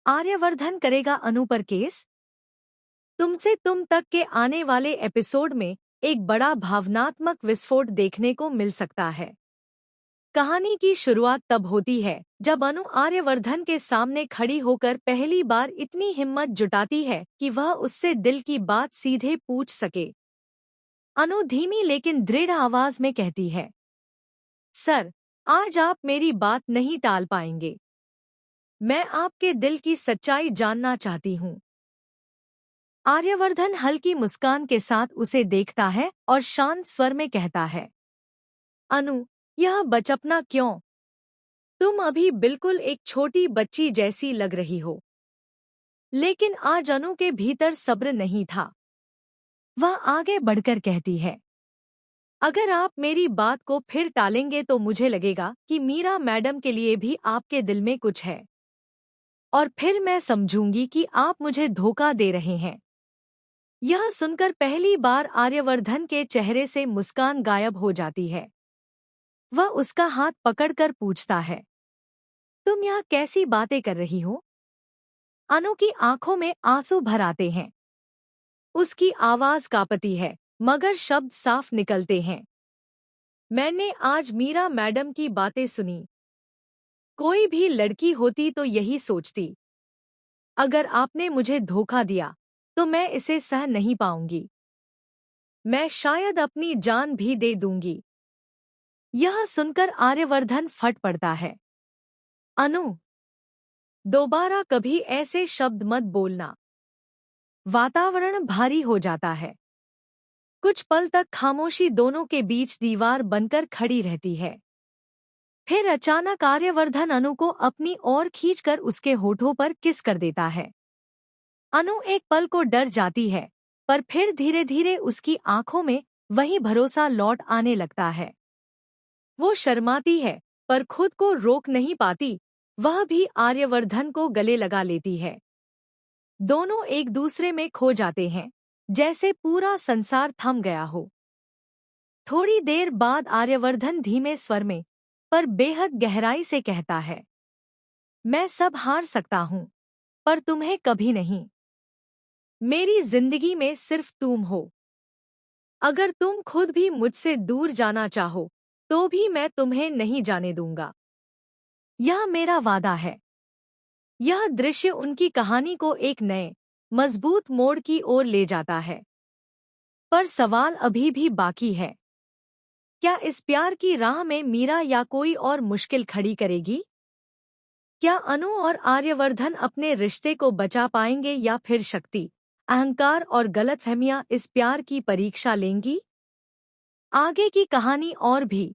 आर्यवर्धन करेगा अनु पर केस? तुमसे तुम तक के आने वाले एपिसोड में एक बड़ा भावनात्मक विस्फोट देखने को मिल सकता है। कहानी की शुरुआत तब होती है जब अनु आर्यवर्धन के सामने खड़ी होकर पहली बार इतनी हिम्मत जुटाती है कि वह उससे दिल की बात सीधे पूछ सके। अनु धीमी लेकिन दृढ़ आवाज में कहती है, सर, आज आप मेरी बात नहीं टाल पाएंगे। मैं आपके दिल की सच्चाई जानना चाहती हूँ। आर्यवर्धन हल्की मुस्कान के साथ उसे देखता है और शांत स्वर में कहता है, अनु, यह बचपना क्यों? तुम अभी बिल्कुल एक छोटी बच्ची जैसी लग रही हो। लेकिन आज अनु के भीतर सब्र नहीं था। वह आगे बढ़कर कहती है, अगर आप मेरी बात को फिर टालेंगे तो मुझे लगेगा कि मीरा मैडम के लिए भी आपके दिल में कुछ है। और फिर मैं समझूंगी कि आप मुझे धोखा दे रहे हैं। यह सुनकर पहली बार आर्यवर्धन के चेहरे से मुस्कान गायब हो जाती है। वह उसका हाथ पकड़कर पूछता है, तुम यह कैसी बातें कर रही हो? अनु की आंखों में आंसू भर आते हैं। उसकी आवाज कांपती है, मगर शब्द साफ निकलते हैं। मैंने आज मीरा मैडम की बातें सुनी। कोई भी लड़की होती तो यही सोचती। अगर आपने मुझे धोखा दिया तो मैं इसे सह नहीं पाऊंगी। मैं शायद अपनी जान भी दे दूंगी। यह सुनकर आर्यवर्धन फट पड़ता है। अनु, दोबारा कभी ऐसे शब्द मत बोलना। वातावरण भारी हो जाता है। कुछ पल तक खामोशी दोनों के बीच दीवार बनकर खड़ी रहती है। फिर अचानक आर्यवर्धन अनु को अपनी ओर खींचकर उसके होठों पर किस कर देता है। अनु एक पल को डर जाती है, पर फिर धीरे धीरे उसकी आंखों में वही भरोसा लौट आने लगता है। वो शर्माती है, पर खुद को रोक नहीं पाती। वह भी आर्यवर्धन को गले लगा लेती है। दोनों एक दूसरे में खो जाते हैं, जैसे पूरा संसार थम गया हो। थोड़ी देर बाद आर्यवर्धन धीमे स्वर में, पर बेहद गहराई से कहता है, मैं सब हार सकता हूँ, पर तुम्हें कभी नहीं। मेरी जिंदगी में सिर्फ तुम हो। अगर तुम खुद भी मुझसे दूर जाना चाहो, तो भी मैं तुम्हें नहीं जाने दूंगा। यह मेरा वादा है। यह दृश्य उनकी कहानी को एक नए, मजबूत मोड़ की ओर ले जाता है। पर सवाल अभी भी बाकी है। क्या इस प्यार की राह में मीरा या कोई और मुश्किल खड़ी करेगी? क्या अनु और आर्यवर्धन अपने रिश्ते को बचा पाएंगे या फिर शक्ति, अहंकार और गलतफहमियां इस प्यार की परीक्षा लेंगी? आगे की कहानी और भी